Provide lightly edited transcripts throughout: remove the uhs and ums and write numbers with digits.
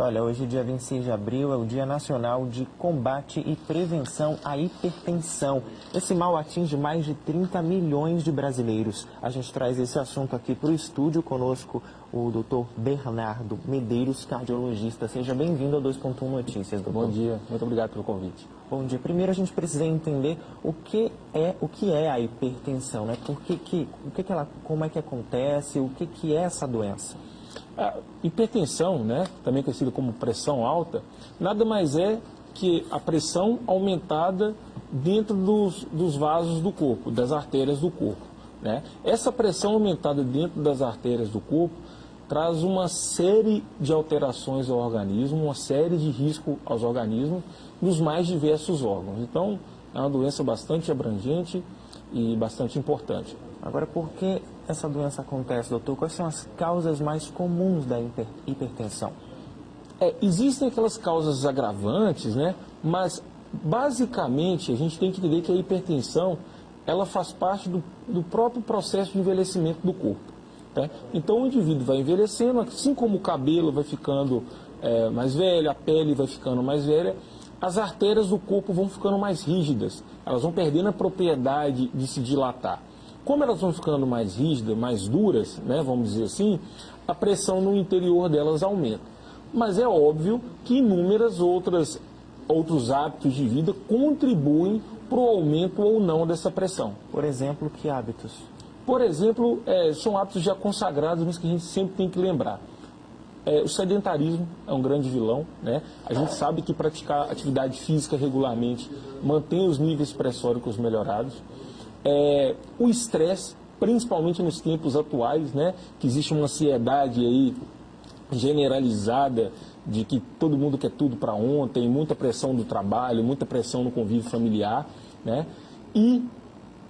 Olha, hoje, dia 26 de abril, é o Dia Nacional de Combate e Prevenção à Hipertensão. Esse mal atinge mais de 30 milhões de brasileiros. A gente traz esse assunto aqui para o estúdio, conosco o doutor Bernardo Medeiros, cardiologista. Seja bem-vindo ao 2.1 Notícias, doutor. Bom dia, muito obrigado pelo convite. Bom dia. Primeiro a gente precisa entender o que é a hipertensão, né? Como é que acontece, o que é essa doença? A hipertensão, né, também conhecida como pressão alta, nada mais é que a pressão aumentada dentro dos vasos do corpo, das artérias do corpo, né? Essa pressão aumentada dentro das artérias do corpo traz uma série de alterações ao organismo, uma série de riscos aos organismos nos mais diversos órgãos. Então, é uma doença bastante abrangente e bastante importante. Agora, por que essa doença acontece, doutor? Quais são as causas mais comuns da hipertensão? Existem aquelas causas agravantes, né? Mas, basicamente, a gente tem que entender que a hipertensão, ela faz parte do próprio processo de envelhecimento do corpo. Tá? Então, o indivíduo vai envelhecendo, assim como o cabelo vai ficando mais velho, a pele vai ficando mais velha, as artérias do corpo vão ficando mais rígidas, elas vão perdendo a propriedade de se dilatar. Como elas vão ficando mais rígidas, mais duras, né, vamos dizer assim, a pressão no interior delas aumenta. Mas é óbvio que inúmeros outros hábitos de vida contribuem para o aumento ou não dessa pressão. Por exemplo, que hábitos? Por exemplo, são hábitos já consagrados, mas que a gente sempre tem que lembrar. O sedentarismo é um grande vilão, né? A gente sabe que praticar atividade física regularmente mantém os níveis pressóricos melhorados. O estresse, principalmente nos tempos atuais, né? Que existe uma ansiedade aí generalizada de que todo mundo quer tudo para ontem, muita pressão do trabalho, muita pressão no convívio familiar, né? E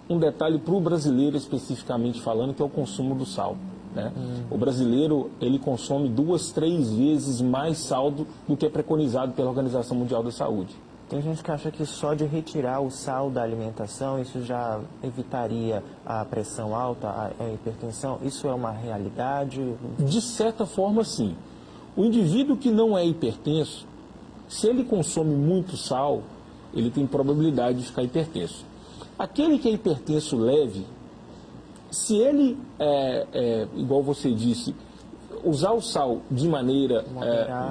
um detalhe para o brasileiro especificamente falando, que é o consumo do sal. Né? O brasileiro, ele consome 2, 3 vezes mais sal do que é preconizado pela Organização Mundial da Saúde. Tem gente que acha que só de retirar o sal da alimentação, isso já evitaria a pressão alta, a hipertensão. Isso é uma realidade? De certa forma, sim. O indivíduo que não é hipertenso, se ele consome muito sal, ele tem probabilidade de ficar hipertenso. Aquele que é hipertenso leve, se ele, igual você disse, usar o sal de maneira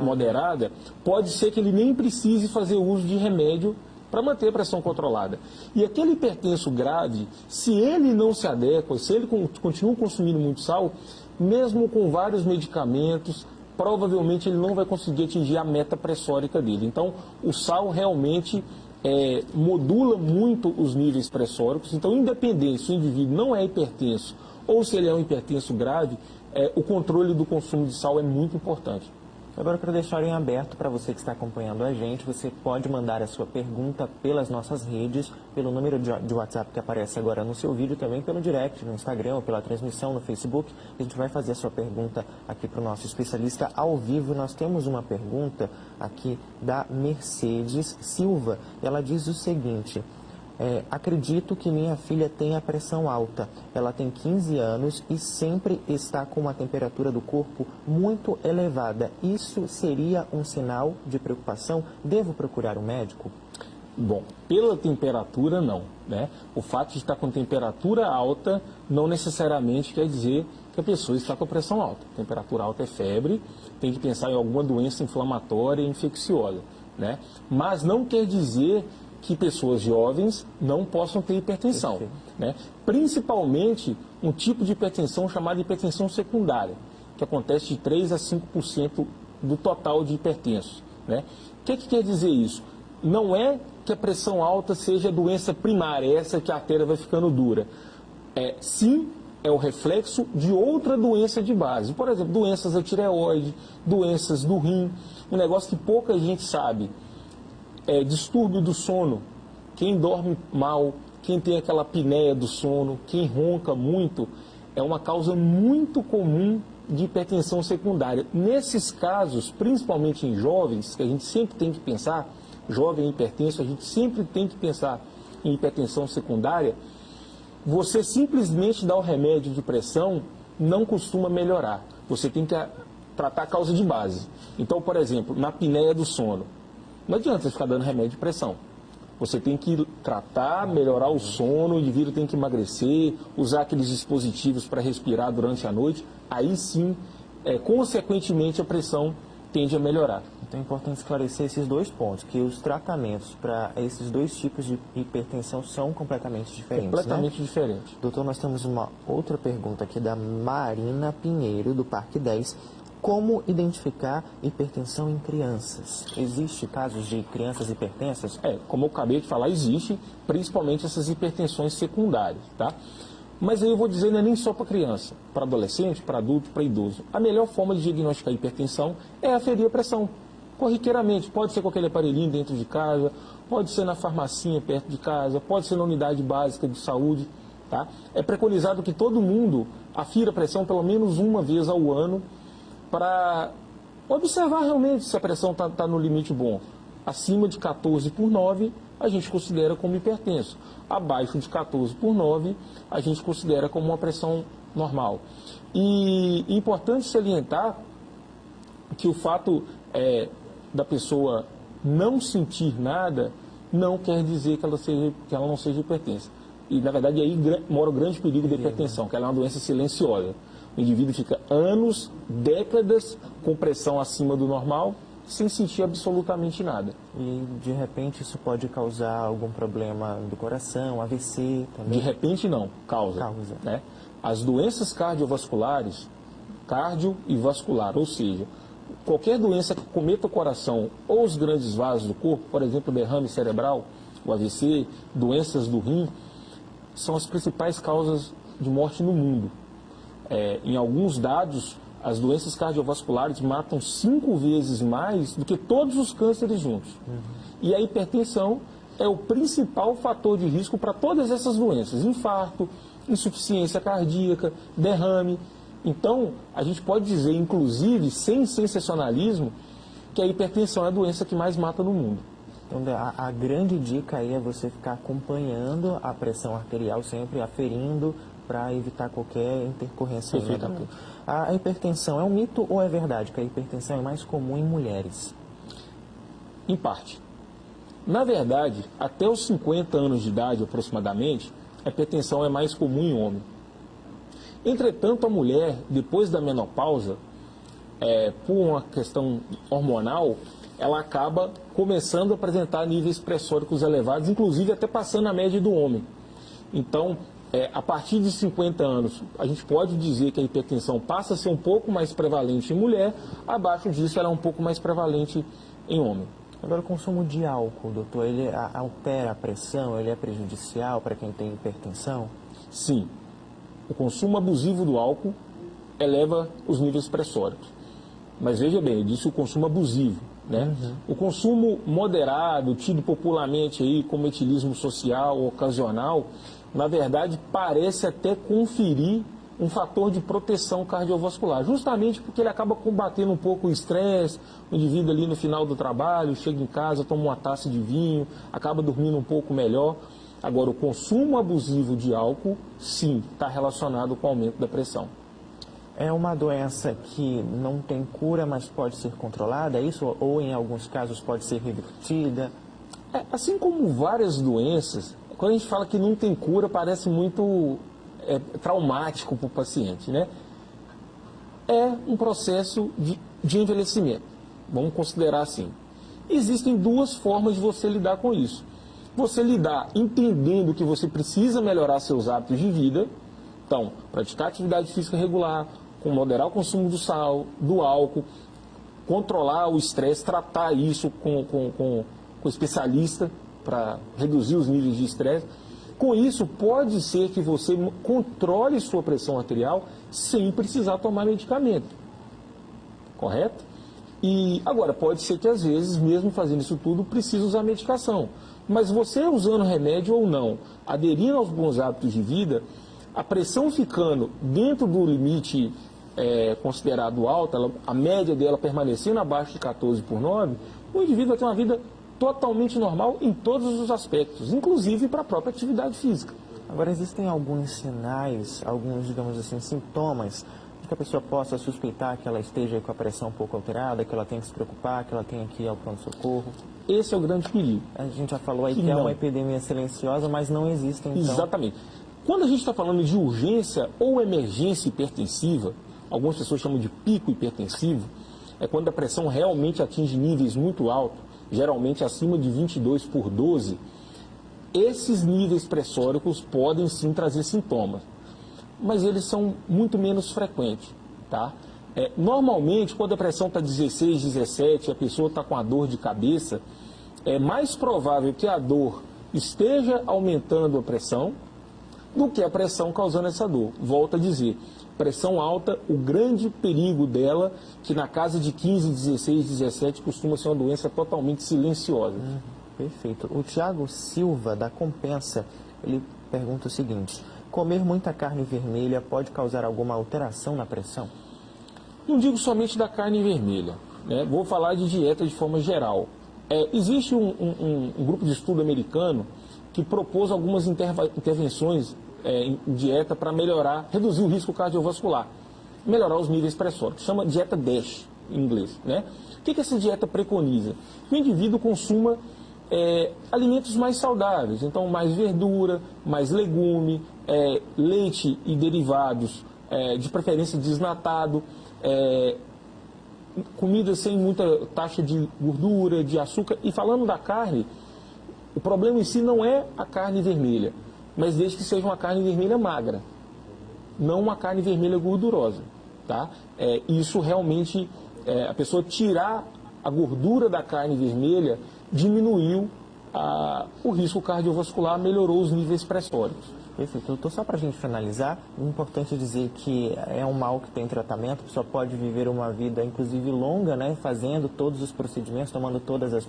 moderada, pode ser que ele nem precise fazer uso de remédio para manter a pressão controlada. E aquele hipertenso grave, se ele não se adequa, se ele continua consumindo muito sal, mesmo com vários medicamentos, provavelmente ele não vai conseguir atingir a meta pressórica dele. Então, o sal realmente modula muito os níveis pressóricos. Então, independente se o indivíduo não é hipertenso ou se ele é um hipertenso grave, o controle do consumo de sal é muito importante. Agora, para deixar em aberto, para você que está acompanhando a gente, você pode mandar a sua pergunta pelas nossas redes, pelo número de WhatsApp que aparece agora no seu vídeo, também pelo direct no Instagram ou pela transmissão no Facebook. A gente vai fazer a sua pergunta aqui para o nosso especialista ao vivo. Nós temos uma pergunta aqui da Mercedes Silva. Ela diz o seguinte: acredito que minha filha tenha pressão alta. Ela tem 15 anos e sempre está com uma temperatura do corpo muito elevada. Isso seria um sinal de preocupação? Devo procurar um médico? Bom, pela temperatura não, né? O fato de estar com temperatura alta não necessariamente quer dizer que a pessoa está com a pressão alta. Temperatura alta é febre, tem que pensar em alguma doença inflamatória e infecciosa, né? Mas não quer dizer que pessoas jovens não possam ter hipertensão, né? Principalmente um tipo de hipertensão chamada hipertensão secundária, que acontece de 3 a 5% do total de hipertensos, né? O que quer dizer isso? Não é que a pressão alta seja doença primária, essa que a artéria vai ficando dura. Sim, é o reflexo de outra doença de base. Por exemplo, doenças da tireoide, doenças do rim, um negócio que pouca gente sabe. Distúrbio do sono, quem dorme mal, quem tem aquela apneia do sono, quem ronca muito, é uma causa muito comum de hipertensão secundária. Nesses casos, principalmente em jovens, que a gente sempre tem que pensar, jovem hipertenso, a gente sempre tem que pensar em hipertensão secundária, você simplesmente dar o remédio de pressão não costuma melhorar. Você tem que tratar a causa de base. Então, por exemplo, na apneia do sono, não adianta você ficar dando remédio de pressão. Você tem que tratar, melhorar o sono, o indivíduo tem que emagrecer, usar aqueles dispositivos para respirar durante a noite. Aí sim, consequentemente, a pressão tende a melhorar. Então é importante esclarecer esses dois pontos, que os tratamentos para esses dois tipos de hipertensão são completamente diferentes. Completamente diferentes. Doutor, nós temos uma outra pergunta aqui da Marina Pinheiro, do Parque 10. Como identificar hipertensão em crianças? Existe casos de crianças hipertensas? Como eu acabei de falar, existe, principalmente essas hipertensões secundárias, tá? Mas aí eu vou dizer, não é nem só para criança, para adolescente, para adulto, para idoso. A melhor forma de diagnosticar hipertensão é aferir a pressão, corriqueiramente. Pode ser com aquele aparelhinho dentro de casa, pode ser na farmacinha perto de casa, pode ser na unidade básica de saúde, tá? É preconizado que todo mundo afira a pressão pelo menos uma vez ao ano, para observar realmente se a pressão está no limite bom. Acima de 14/9, a gente considera como hipertenso. Abaixo de 14/9, a gente considera como uma pressão normal. E é importante salientar que o fato da pessoa não sentir nada não quer dizer que ela não seja hipertensa. E, na verdade, aí mora o grande perigo da hipertensão, que ela é uma doença silenciosa. O indivíduo fica anos, décadas, com pressão acima do normal, sem sentir absolutamente nada. E, de repente, isso pode causar algum problema do coração, AVC também? De repente, não. Causa. Né? As doenças cardiovasculares, cardio e vascular, ou seja, qualquer doença que cometa o coração ou os grandes vasos do corpo, por exemplo, derrame cerebral, o AVC, doenças do rim, são as principais causas de morte no mundo. Em alguns dados, as doenças cardiovasculares matam 5 vezes mais do que todos os cânceres juntos. E a hipertensão é o principal fator de risco para todas essas doenças. Infarto, insuficiência cardíaca, derrame. Então, a gente pode dizer, inclusive, sem sensacionalismo, que a hipertensão é a doença que mais mata no mundo. Então, a grande dica aí é você ficar acompanhando a pressão arterial, sempre aferindo, para evitar qualquer intercorrência. Perfeitamente. A hipertensão é um mito ou é verdade que a hipertensão é mais comum em mulheres? Em parte. Na verdade, até os 50 anos de idade, aproximadamente, a hipertensão é mais comum em homem. Entretanto, a mulher, depois da menopausa, por uma questão hormonal, ela acaba começando a apresentar níveis pressóricos elevados, inclusive até passando a média do homem. Então, a partir de 50 anos, a gente pode dizer que a hipertensão passa a ser um pouco mais prevalente em mulher, abaixo disso ela é um pouco mais prevalente em homem. Agora, o consumo de álcool, doutor, ele altera a pressão, ele é prejudicial para quem tem hipertensão? Sim. O consumo abusivo do álcool eleva os níveis pressóricos. Mas veja bem, eu disse o consumo abusivo, né? O consumo moderado, tido popularmente aí como etilismo social, ocasional, na verdade parece até conferir um fator de proteção cardiovascular, justamente porque ele acaba combatendo um pouco o estresse, o indivíduo ali no final do trabalho, chega em casa, toma uma taça de vinho, acaba dormindo um pouco melhor. Agora, o consumo abusivo de álcool, sim, está relacionado com o aumento da pressão. É uma doença que não tem cura, mas pode ser controlada, é isso? Ou em alguns casos pode ser revertida? Assim como várias doenças, quando a gente fala que não tem cura, parece muito traumático para o paciente, né? É um processo de envelhecimento, vamos considerar assim. Existem duas formas de você lidar com isso. Você lidar entendendo que você precisa melhorar seus hábitos de vida, então, praticar atividade física regular, moderar o consumo do sal, do álcool, controlar o estresse, tratar isso com especialista para reduzir os níveis de estresse. Com isso, pode ser que você controle sua pressão arterial sem precisar tomar medicamento. Correto? E agora, pode ser que às vezes, mesmo fazendo isso tudo, precise usar medicação. Mas você usando remédio ou não, aderindo aos bons hábitos de vida, a pressão ficando dentro do limite considerado alto, a média dela permanecendo abaixo de 14/9, o indivíduo vai ter uma vida totalmente normal em todos os aspectos, inclusive para a própria atividade física. Agora, existem alguns sinais, alguns, digamos assim, sintomas que a pessoa possa suspeitar que ela esteja com a pressão um pouco alterada, que ela tenha que se preocupar, que ela tenha que ir ao pronto-socorro? Esse é o grande perigo. A gente já falou aí que é uma epidemia silenciosa, mas não existe, então... Exatamente. Quando a gente está falando de urgência ou emergência hipertensiva, algumas pessoas chamam de pico hipertensivo, é quando a pressão realmente atinge níveis muito altos, geralmente acima de 22/12. Esses níveis pressóricos podem sim trazer sintomas, mas eles são muito menos frequentes, tá? Normalmente, quando a pressão está 16, 17, a pessoa está com a dor de cabeça, é mais provável que a dor esteja aumentando a pressão do que a pressão causando essa dor. Volto a dizer, pressão alta, o grande perigo dela, que na casa de 15, 16, 17, costuma ser uma doença totalmente silenciosa. Perfeito. O Tiago Silva, da Compensa, ele pergunta o seguinte: comer muita carne vermelha pode causar alguma alteração na pressão? Não digo somente da carne vermelha, né? Vou falar de dieta de forma geral. Existe um grupo de estudo americano que propôs algumas intervenções em dieta para reduzir o risco cardiovascular, melhorar os níveis pressóricos. Chama dieta DASH em inglês, né? O que essa dieta preconiza? Que o indivíduo consuma alimentos mais saudáveis, então mais verdura, mais legume, leite e derivados, de preferência desnatado, comida sem muita taxa de gordura, de açúcar. E falando da carne, o problema em si não é a carne vermelha, mas desde que seja uma carne vermelha magra, não uma carne vermelha gordurosa, tá? Isso realmente, a pessoa tirar a gordura da carne vermelha, diminuiu o risco cardiovascular, melhorou os níveis pressóricos. Perfeito. Doutor, só para a gente finalizar, é importante dizer que é um mal que tem tratamento, a pessoa pode viver uma vida, inclusive longa, né, fazendo todos os procedimentos, tomando todas as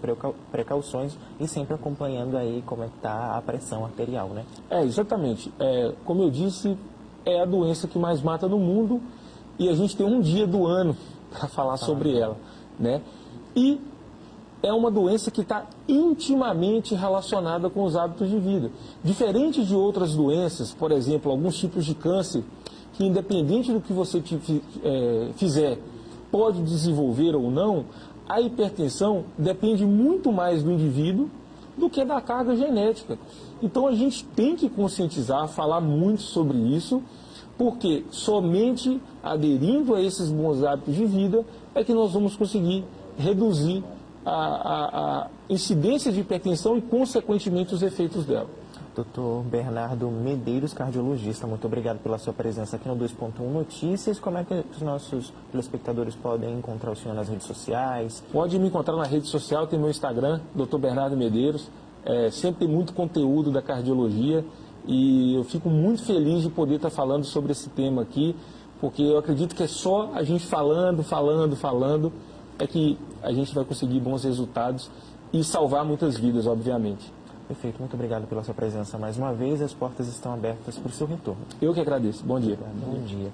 precauções e sempre acompanhando aí como é que está a pressão arterial, né? Exatamente. Como eu disse, é a doença que mais mata no mundo e a gente tem um dia do ano para falar sobre ela, né? E é uma doença que está intimamente relacionada com os hábitos de vida. Diferente de outras doenças, por exemplo, alguns tipos de câncer, que independente do que você fizer, pode desenvolver ou não, a hipertensão depende muito mais do indivíduo do que da carga genética. Então a gente tem que conscientizar, falar muito sobre isso, porque somente aderindo a esses bons hábitos de vida é que nós vamos conseguir reduzir a incidência de hipertensão e, consequentemente, os efeitos dela. Dr. Bernardo Medeiros, cardiologista, muito obrigado pela sua presença aqui no 2.1 Notícias. Como é que os nossos telespectadores podem encontrar o senhor nas redes sociais? Pode me encontrar na rede social, tem meu Instagram, Dr. Bernardo Medeiros. Sempre tem muito conteúdo da cardiologia e eu fico muito feliz de poder estar falando sobre esse tema aqui, porque eu acredito que é só a gente falando, é que a gente vai conseguir bons resultados e salvar muitas vidas, obviamente. Perfeito, muito obrigado pela sua presença mais uma vez. As portas estão abertas para o seu retorno. Eu que agradeço. Bom dia. Bom dia.